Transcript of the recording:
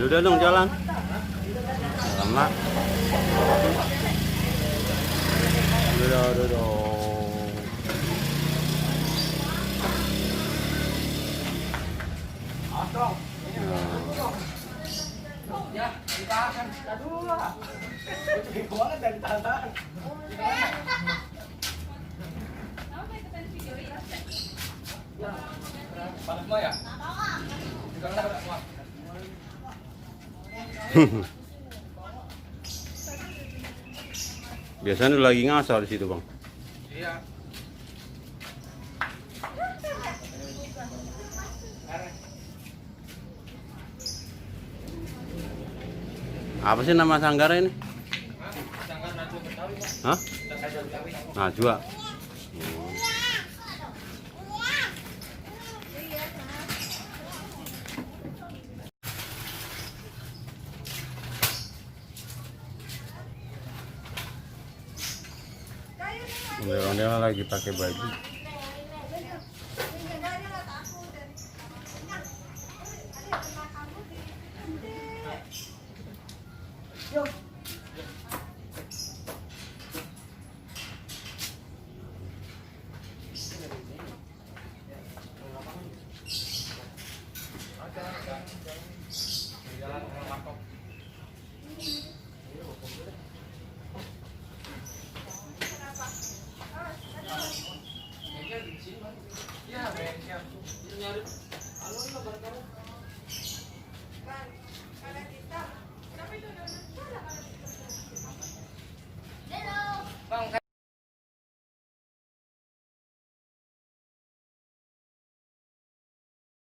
Udah dong jalan. Lama. Udah dong. Ya, ditahan. Aduh. Cepet banget dari tangan. Panas semua ya? Biasanya lu lagi ngasal di situ, Bang. Iya. Apa sih nama sanggarnya ini? Sanggar Najwa Betawi, Pak. Hah? Najwa Betawi. Najwa. Ondel-ondel lagi pakai baju.